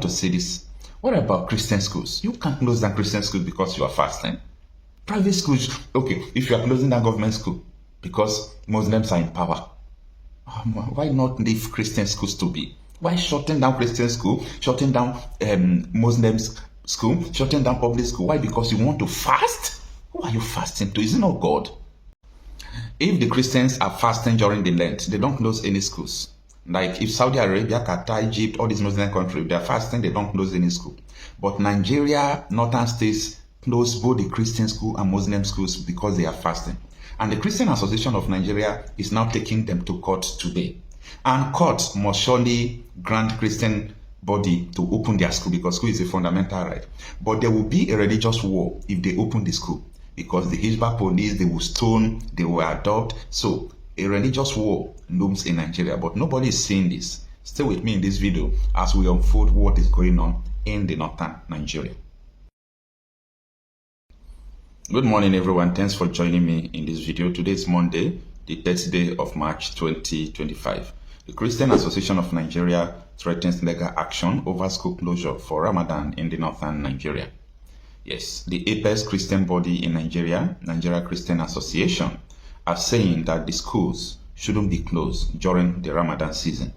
to say this. What about Christian schools? You can't close down Christian schools because you are fasting. Private schools, okay, if you are closing down government school because Muslims are in power, why not leave Christian schools to be? Why shutting down Christian school, shutting down Muslims school, shutting down public school? Why? Because you want to fast? Who are you fasting to? Is it not God? If the Christians are fasting during the Lent, they don't close any schools. Like if Saudi Arabia, Qatar, Egypt, all these Muslim countries, they are fasting, they don't close any school. But Nigeria, northern states, close both the Christian school and Muslim schools because they are fasting. And the Christian Association of Nigeria is now taking them to court today. And court must surely grant Christian body to open their school because school is a fundamental right. But there will be a religious war if they open the school because the Hizbah police, they will stone, they will adopt. So a religious war looms in Nigeria, but nobody is seeing this. Stay with me in this video as we unfold what is going on in the northern Nigeria. Good morning, everyone. Thanks for joining me in this video. Today is Monday, the 30th day of March 2025. The Christian Association of Nigeria threatens legal action over school closure for Ramadan in the northern Nigeria. Yes, the apex Christian body in Nigeria, Nigeria Christian Association, are saying that the schools shouldn't be closed during the Ramadan season.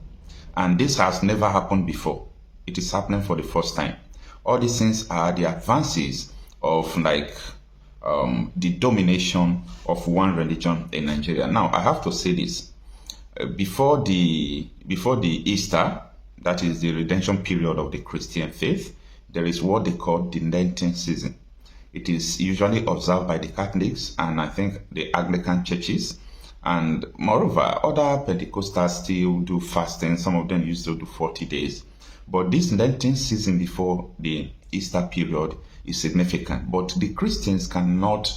And this has never happened before. It is happening for the first time. All these things are the advances of the domination of one religion in Nigeria. Now, I have to say this. Before the Easter, that is the redemption period of the Christian faith, there is what they call the Lenten season. It is usually observed by the Catholics and I think the Anglican churches. And moreover, other Pentecostals still do fasting. Some of them used to do 40 days. But this Lenten season before the Easter period is significant. But the Christians cannot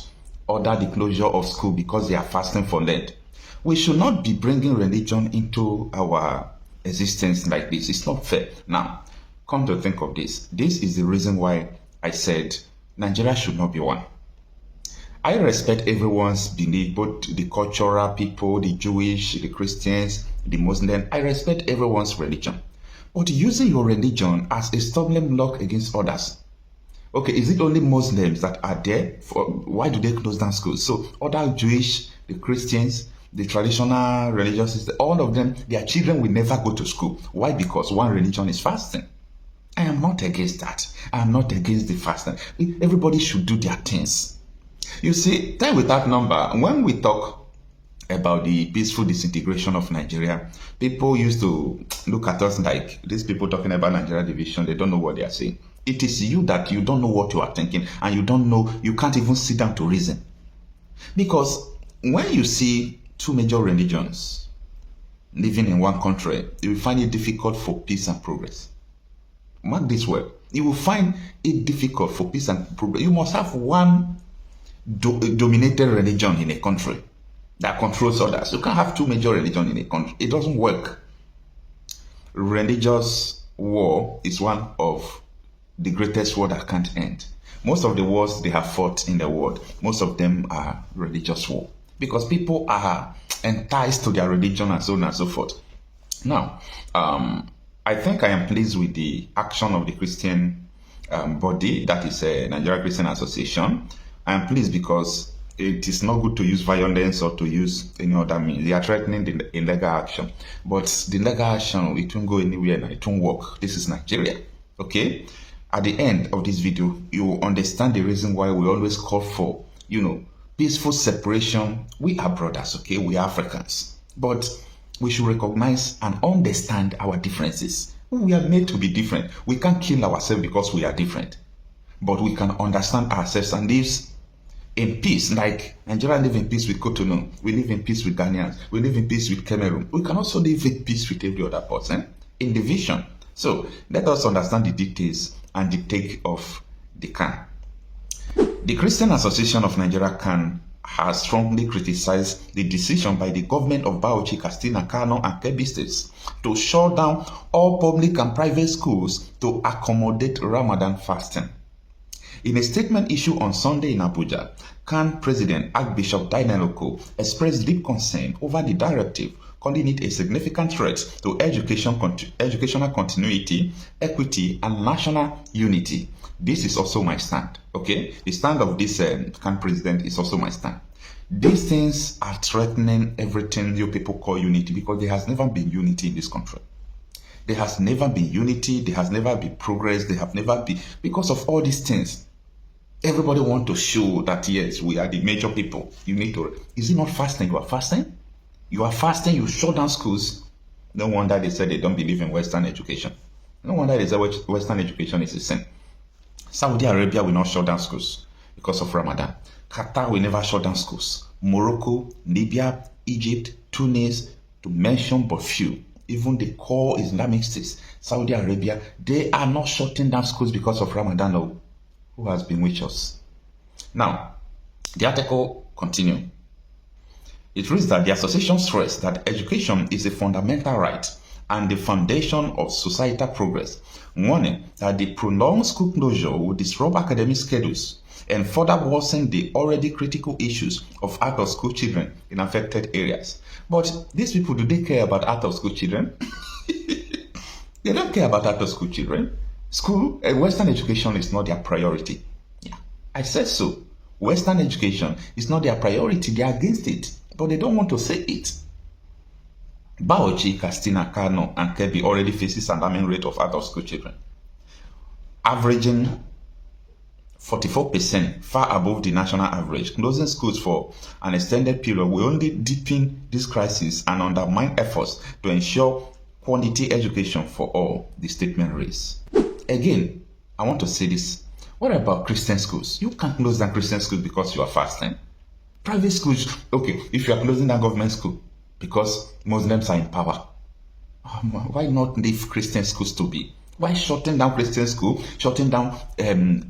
order the closure of school because they are fasting for Lent. We should not be bringing religion into our existence like this. It's not fair. Now, come to think of this. This is the reason why I said Nigeria should not be one. I respect everyone's belief, both the cultural people, the Jewish, the Christians, the Muslim. I respect everyone's religion. But using your religion as a stumbling block against others. Okay, is it only Muslims that are there? Why do they close down schools? So other Jewish, the Christians, the traditional religious system, all of them, their children will never go to school. Why? Because one religion is fasting. I am not against that. I am not against the fasting. Everybody should do their things. You see, time without number, when we talk about the peaceful disintegration of Nigeria, people used to look at us like these people talking about Nigeria division, they don't know what they are saying. It is you that you don't know what you are thinking and you don't know, you can't even sit down to reason. Because when you see two major religions living in one country, you will find it difficult for peace and progress. Mark this well. You will find it difficult for peace and progress. You must have one dominated religion in a country that controls others. You can't have two major religions in a country. It doesn't work. Religious war is one of the greatest war that can't end. Most of the wars they have fought in the world, most of them are religious war because people are enticed to their religion and so on and so forth. Now, I think I am pleased with the action of the Christian body, that is a Nigeria Christian Association. I am pleased because it is not good to use violence or to use any other means. They are threatening the illegal action. But the legal action, it won't go anywhere and it won't work. This is Nigeria. Okay? At the end of this video, you will understand the reason why we always call for, peaceful separation. We are brothers, okay? We are Africans. But we should recognize and understand our differences. We are made to be different. We can't kill ourselves because we are different. But we can understand ourselves and live in peace. Like Nigeria live in peace with Cotonou. We live in peace with Ghanaians. We live in peace with Cameroon. We can also live in peace with every other person in the vision. So let us understand the details and the take of the can. The Christian Association of Nigeria can has strongly criticized the decision by the government of Bauchi, Katsina, Kano, and Kebbi states to shut down all public and private schools to accommodate Ramadan fasting. In a statement issued on Sunday in Abuja, CAN President Archbishop Daniel Oko expressed deep concern over the directive calling it a significant threat to educational continuity, equity, and national unity. This is also my stand, okay? The stand of this current president is also my stand. These things are threatening everything you people call unity, because there has never been unity in this country. There has never been unity, there has never been progress, there have never been, because of all these things. Everybody want to show that, yes, we are the major people. You need to, is it not fasting? You are fasting? You are fasting, you shut down schools. No wonder they said they don't believe in Western education. No wonder they say Western education is a sin. Saudi Arabia will not shut down schools because of Ramadan. Qatar will never shut down schools. Morocco, Libya, Egypt, Tunis, to mention but few. Even the core Islamic states, Saudi Arabia, they are not shutting down schools because of Ramadan. No. Who has been with us? Now, the article continues. It reads that the association stressed that education is a fundamental right and the foundation of societal progress, warning that the prolonged school closure will disrupt academic schedules and further worsen the already critical issues of out-of-school children in affected areas. But these people, do they care about out-of-school children? They don't care about out-of-school children. School and Western education is not their priority. Yeah, I said so. Western education is not their priority. They are against it, but they don't want to say it. Bauchi, Katsina, Kano, and Kebbi already faces an alarming rate of out-of-school children, averaging 44%, far above the national average. Closing schools for an extended period will only deepen this crisis and undermine efforts to ensure quality education for all, the statement reads. Again, I want to say this. What about Christian schools? You can't close down Christian schools because you are fasting. Private schools, okay, if you are closing down government school because Muslims are in power, why not leave Christian schools to be? Why shutting down Christian school, shutting down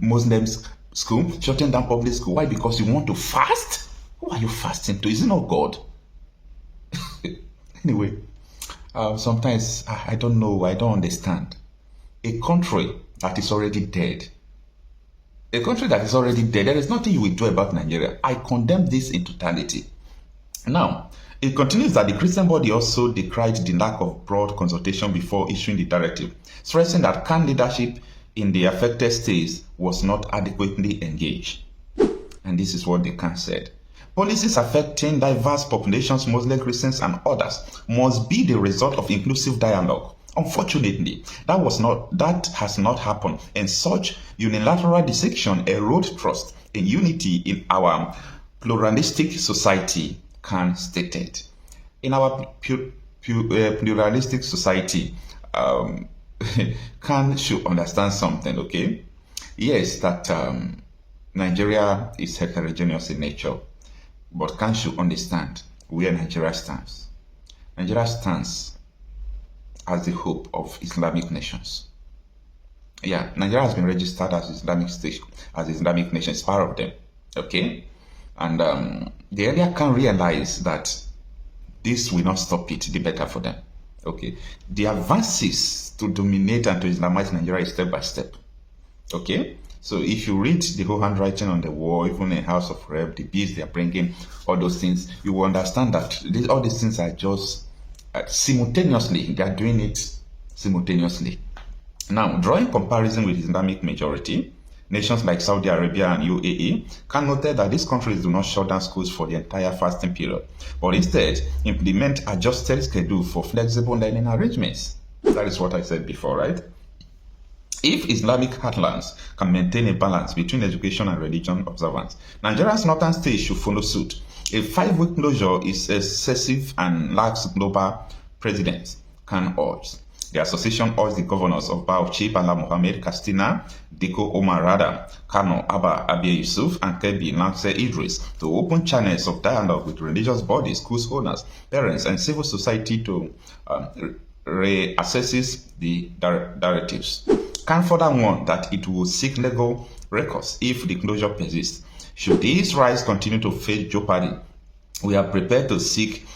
Muslims school, shutting down public school? Why? Because you want to fast? Who are you fasting to? Is it not God? Anyway, sometimes I don't know, I don't understand. A country that is already dead. A country that is already dead, there is nothing you will do about Nigeria. I condemn this in totality. Now, it continues that the Christian body also decried the lack of broad consultation before issuing the directive, stressing that CAN leadership in the affected states was not adequately engaged. And this is what the CAN said. Policies affecting diverse populations, Muslim, Christians, and others must be the result of inclusive dialogue. Unfortunately, that has not happened, and such unilateral decision erode trust and unity in our pluralistic society, CAN stated. In our pluralistic society, CAN should understand something, okay? Yes, that Nigeria is heterogeneous in nature, but CAN should understand where Nigeria stands. Nigeria stands as the hope of Islamic nations. Yeah, Nigeria has been registered as Islamic state, as Islamic nation, is part of them. Okay, and the area can realize that this will not stop it, the better for them. Okay, the advances to dominate and to Islamize Nigeria is step by step. Okay, so if you read the whole handwriting on the wall, even in House of Rep, the bills they are bringing, all those things, you will understand that all these things are just simultaneously, they are doing it simultaneously. Now, drawing comparison with Islamic majority, nations like Saudi Arabia and UAE can note that these countries do not shut down schools for the entire fasting period, but instead implement adjusted schedule for flexible learning arrangements. That is what I said before, right? If Islamic heartlands can maintain a balance between education and religion observance, Nigeria's northern states should follow suit. A 5-week closure is excessive and lacks global precedent, CAN urge. The association urged the governors of Bauchi, Bala Mohammed, Katsina, Diko Omar Rada, Kano, Abba Abia Yusuf, and Kebbi Nasser Idris to open channels of dialogue with religious bodies, schools owners, parents, and civil society to reassess the directives. CAN further warn that it will seek legal recourse if the closure persists. Should these rights continue to face jeopardy, we are prepared to seek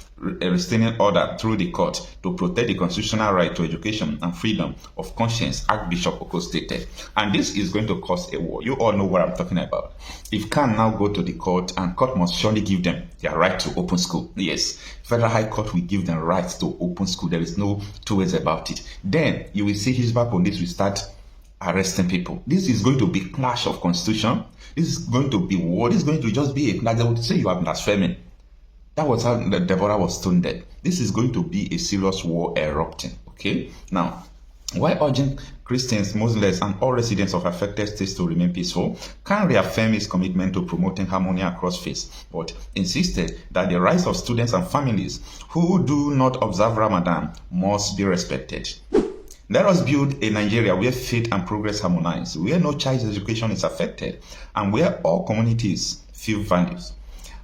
a restraining order through the court to protect the constitutional right to education and freedom of conscience, Archbishop Oko stated. And this is going to cause a war. You all know what I'm talking about. If can now go to the court, and court must surely give them their right to open school. Yes, Federal High Court will give them rights to open school. There is no two ways about it. Then you will see Hizbah police will start arresting people. This is going to be clash of constitution. This is going to be war. This is going to just be like they would say you are blaspheming. That was how Deborah was stoned dead. This is going to be a serious war erupting. Okay? Now, while urging Christians, Muslims, and all residents of affected states to remain peaceful, Khan reaffirmed his commitment to promoting harmony across faiths, but insisted that the rights of students and families who do not observe Ramadan must be respected. Let us build a Nigeria where faith and progress harmonize, where no child's education is affected, and where all communities feel values.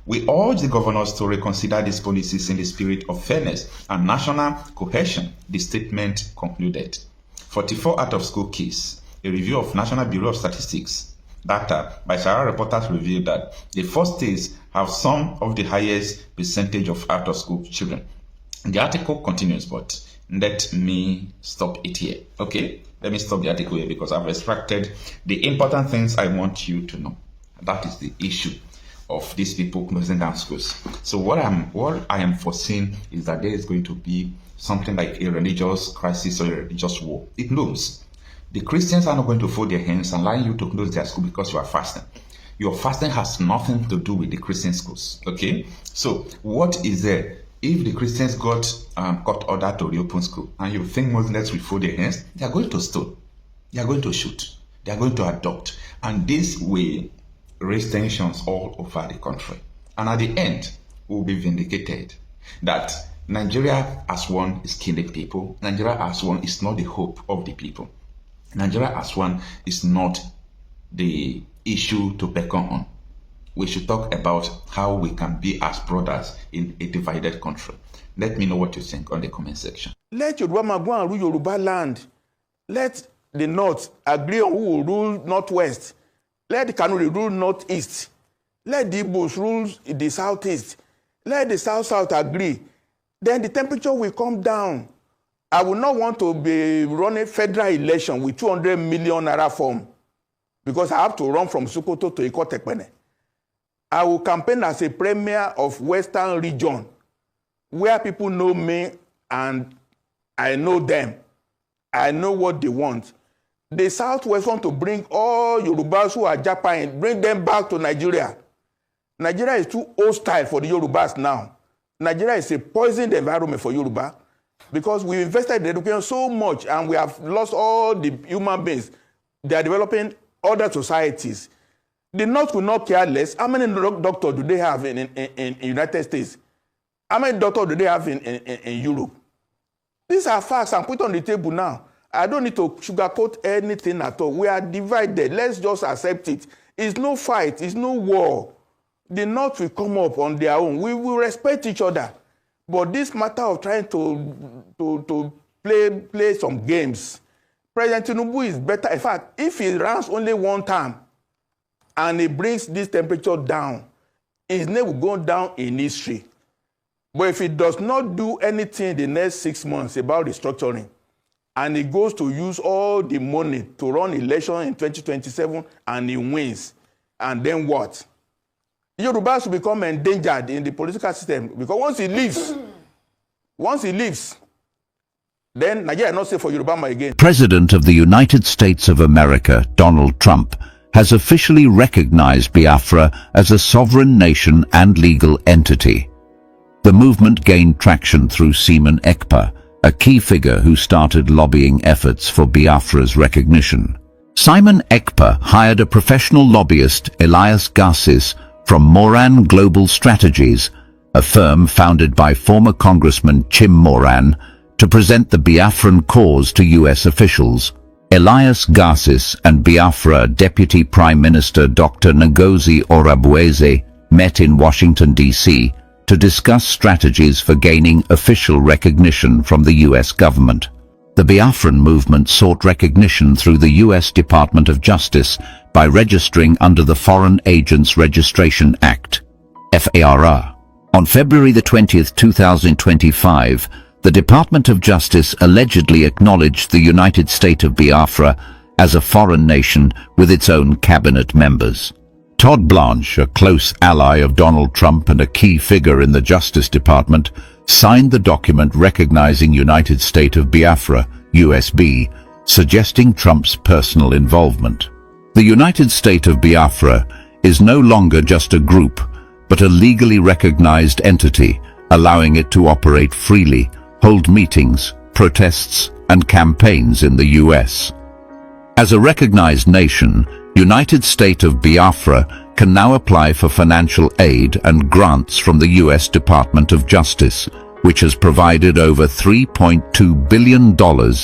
We urge the governors to reconsider these policies in the spirit of fairness and national cohesion, the statement concluded. 44 out-of-school case. A review of National Bureau of Statistics data by Sarah reporters revealed that the first states have some of the highest percentage of out-of-school children. The article continues, but let me stop it here. Okay, let me stop the article here because I've extracted the important things I want you to know. That is the issue of these people closing down schools. So what I am foreseeing is that there is going to be something like a religious crisis or a religious war. It looms. The Christians are not going to fold their hands and allow you to close their school because you are fasting. Your fasting has nothing to do with the Christian schools. Okay, so what is there? If the Christians got court order to reopen school and you think Muslims will fold their hands, they are going to stone, they are going to shoot, they are going to adopt, and this way raise tensions all over the country. And at the end, we will be vindicated that Nigeria as one is killing people. Nigeria as one is not the hope of the people. Nigeria as one is not the issue to beckon on. We should talk about how we can be as brothers in a divided country. Let me know what you think on the comment section. Let Yoruba go and rule Yoruba land. Let the North agree on who will rule Northwest. Let the Kanuri rule Northeast. Let the Igbos rule the Southeast. Let the South agree. Then the temperature will come down. I will not want to be running federal election with 200 million naira form because I have to run from Sokoto to Ikotekpene. I will campaign as a premier of Western region where people know me and I know them. I know what they want. The Southwest want to bring all Yorubas who are Japan, bring them back to Nigeria. Nigeria is too hostile for the Yorubas now. Nigeria is a poisoned environment for Yoruba because we invested in education so much and we have lost all the human beings. They are developing other societies. The North will not care less. How many doctors do they have in United States? How many doctors do they have in Europe? These are facts I'm put on the table now. I don't need to sugarcoat anything at all. We are divided. Let's just accept it. It's no fight. It's no war. The North will come up on their own. We will respect each other. But this matter of trying to play some games, President Tinubu is better. In fact, if he runs only one term, and he brings this temperature down, his name will go down in history. But if he does not do anything in the next 6 months about restructuring, and he goes to use all the money to run election in 2027, and he wins, and then what? Yorubas will become endangered in the political system, because once he leaves, then Nigeria is not safe for Yoruba again. President of the United States of America, Donald Trump, has officially recognized Biafra as a sovereign nation and legal entity. The movement gained traction through Simon Ekpa, a key figure who started lobbying efforts for Biafra's recognition. Simon Ekpa hired a professional lobbyist, Elias Garces, from Moran Global Strategies, a firm founded by former Congressman Chim Moran, to present the Biafran cause to U.S. officials. Elias Garces and Biafra Deputy Prime Minister Dr. Ngozi Orabueze met in Washington, D.C. to discuss strategies for gaining official recognition from the U.S. government. The Biafran movement sought recognition through the U.S. Department of Justice by registering under the Foreign Agents Registration Act, FARA. On February the 20th, 2025, the Department of Justice allegedly acknowledged the United State of Biafra as a foreign nation with its own cabinet members. Todd Blanche, a close ally of Donald Trump and a key figure in the Justice Department, signed the document recognizing United State of Biafra, USB, suggesting Trump's personal involvement. The United State of Biafra is no longer just a group, but a legally recognized entity, allowing it to operate freely, hold meetings, protests, and campaigns in the U.S. As a recognized nation, United State of Biafra can now apply for financial aid and grants from the U.S. Department of Justice, which has provided over $3.2 billion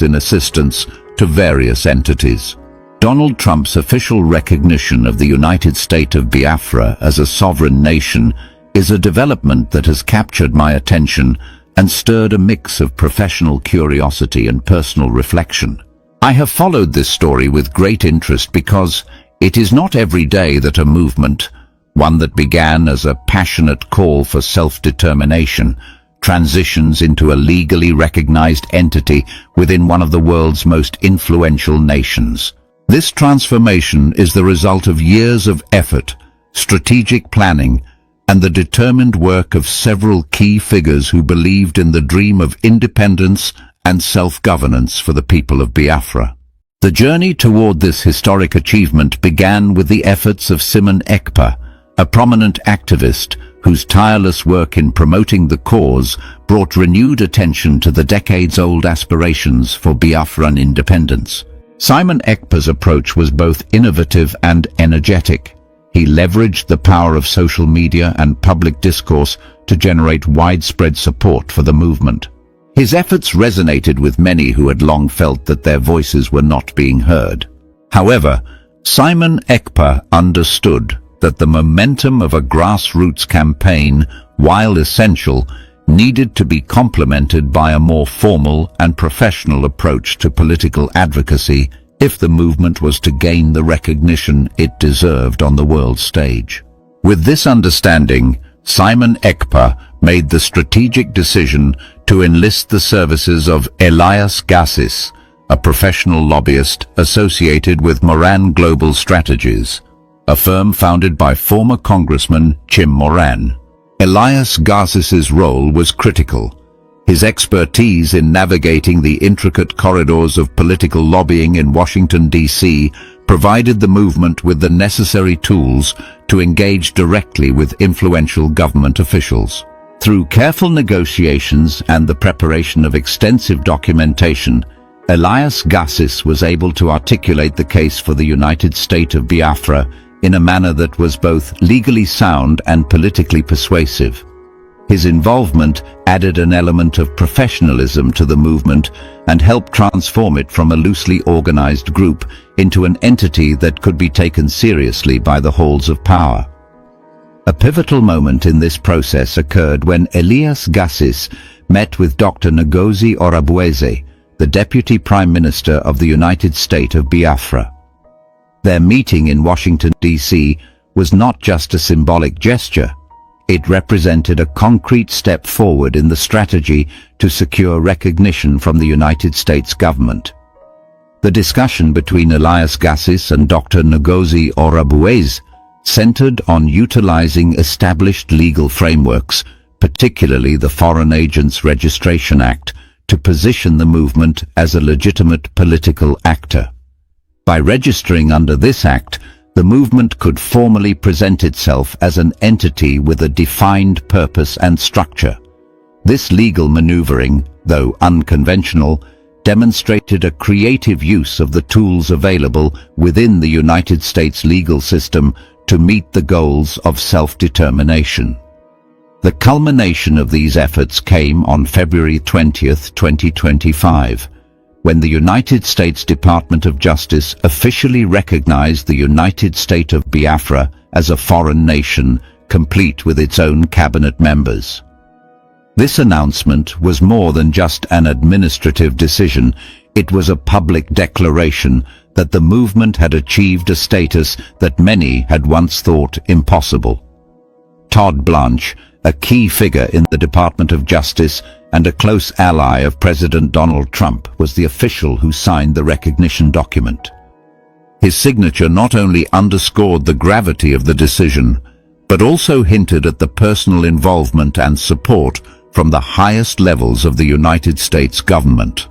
in assistance to various entities. Donald Trump's official recognition of the United State of Biafra as a sovereign nation is a development that has captured my attention and stirred a mix of professional curiosity and personal reflection. I have followed this story with great interest because it is not every day that a movement, one that began as a passionate call for self-determination, transitions into a legally recognized entity within one of the world's most influential nations. This transformation is the result of years of effort, strategic planning, and the determined work of several key figures who believed in the dream of independence and self-governance for the people of Biafra. The journey toward this historic achievement began with the efforts of Simon Ekpa, a prominent activist whose tireless work in promoting the cause brought renewed attention to the decades-old aspirations for Biafran independence. Simon Ekpa's approach was both innovative and energetic. He leveraged the power of social media and public discourse to generate widespread support for the movement. His efforts resonated with many who had long felt that their voices were not being heard. However, Simon Ekpa understood that the momentum of a grassroots campaign, while essential, needed to be complemented by a more formal and professional approach to political advocacy if the movement was to gain the recognition it deserved on the world stage. With this understanding, Simon Ekpa made the strategic decision to enlist the services of Elias Gassis, a professional lobbyist associated with Moran Global Strategies, a firm founded by former Congressman Jim Moran. Elias Gassis's role was critical. His expertise in navigating the intricate corridors of political lobbying in Washington, D.C., provided the movement with the necessary tools to engage directly with influential government officials. Through careful negotiations and the preparation of extensive documentation, Elias Gassis was able to articulate the case for the United State of Biafra in a manner that was both legally sound and politically persuasive. His involvement added an element of professionalism to the movement and helped transform it from a loosely organized group into an entity that could be taken seriously by the halls of power. A pivotal moment in this process occurred when Elias Gassis met with Dr. Ngozi Orabueze, the Deputy Prime Minister of the United State of Biafra. Their meeting in Washington, D.C. was not just a symbolic gesture. It represented a concrete step forward in the strategy to secure recognition from the United States government. The discussion between Elias Gassis and Dr. Ngozi Orabueze centered on utilizing established legal frameworks, particularly the Foreign Agents Registration Act, to position the movement as a legitimate political actor. By registering under this act, the movement could formally present itself as an entity with a defined purpose and structure. This legal maneuvering, though unconventional, demonstrated a creative use of the tools available within the United States legal system to meet the goals of self-determination. The culmination of these efforts came on February 20th, 2025, when the United States Department of Justice officially recognized the United State of Biafra as a foreign nation, complete with its own cabinet members. This announcement was more than just an administrative decision. It was a public declaration that the movement had achieved a status that many had once thought impossible. Todd Blanche, a key figure in the Department of Justice and a close ally of President Donald Trump, was the official who signed the recognition document. His signature not only underscored the gravity of the decision, but also hinted at the personal involvement and support from the highest levels of the United States government.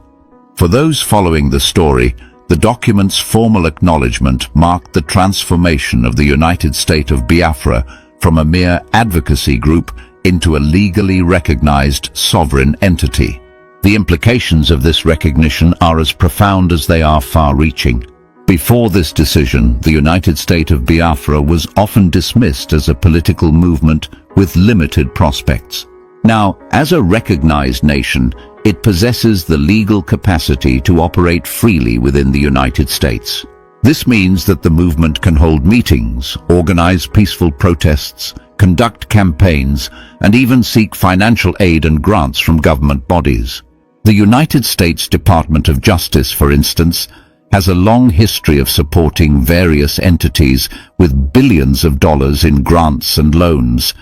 For those following the story, the document's formal acknowledgement marked the transformation of the United State of Biafra from a mere advocacy group into a legally recognized sovereign entity. The implications of this recognition are as profound as they are far-reaching. Before this decision, the United State of Biafra was often dismissed as a political movement with limited prospects. Now, as a recognized nation, it possesses the legal capacity to operate freely within the United States. This means that the movement can hold meetings, organize peaceful protests, conduct campaigns, and even seek financial aid and grants from government bodies. The United States Department of Justice, for instance, has a long history of supporting various entities with billions of dollars in grants and loans,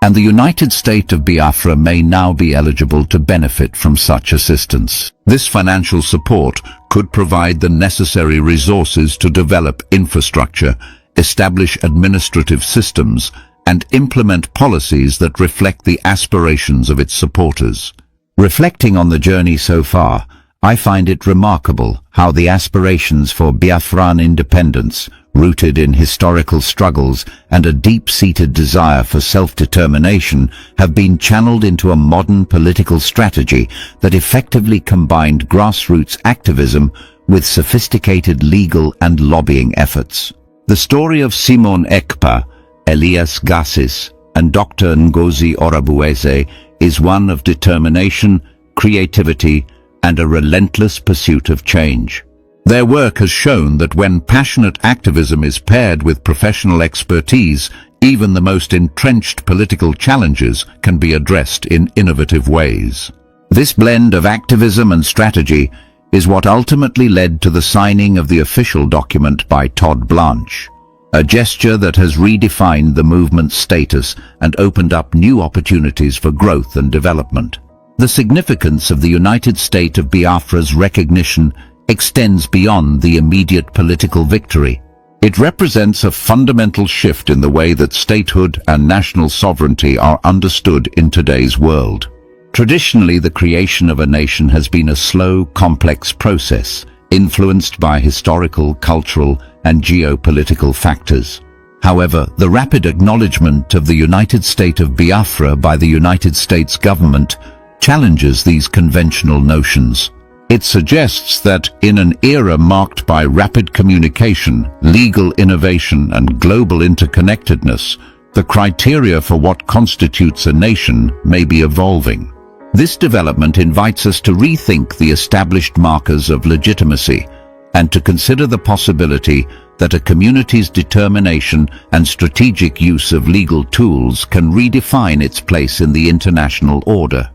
and the United State of Biafra may now be eligible to benefit from such assistance. This financial support could provide the necessary resources to develop infrastructure, establish administrative systems, and implement policies that reflect the aspirations of its supporters. Reflecting on the journey so far, I find it remarkable how the aspirations for Biafran independence, rooted in historical struggles and a deep-seated desire for self-determination, have been channeled into a modern political strategy that effectively combined grassroots activism with sophisticated legal and lobbying efforts. The story of Simon Ekpa, Elias Gassis, and Dr. Ngozi Orabueze is one of determination, creativity, and a relentless pursuit of change. Their work has shown that when passionate activism is paired with professional expertise, even the most entrenched political challenges can be addressed in innovative ways. This blend of activism and strategy is what ultimately led to the signing of the official document by Todd Blanche, a gesture that has redefined the movement's status and opened up new opportunities for growth and development. The significance of the United State of Biafra's recognition extends beyond the immediate political victory. It represents a fundamental shift in the way that statehood and national sovereignty are understood in today's world. Traditionally, the creation of a nation has been a slow, complex process, influenced by historical, cultural, and geopolitical factors. However, the rapid acknowledgement of the United State of Biafra by the United States government challenges these conventional notions. It suggests that in an era marked by rapid communication, legal innovation, and global interconnectedness, the criteria for what constitutes a nation may be evolving. This development invites us to rethink the established markers of legitimacy and to consider the possibility that a community's determination and strategic use of legal tools can redefine its place in the international order.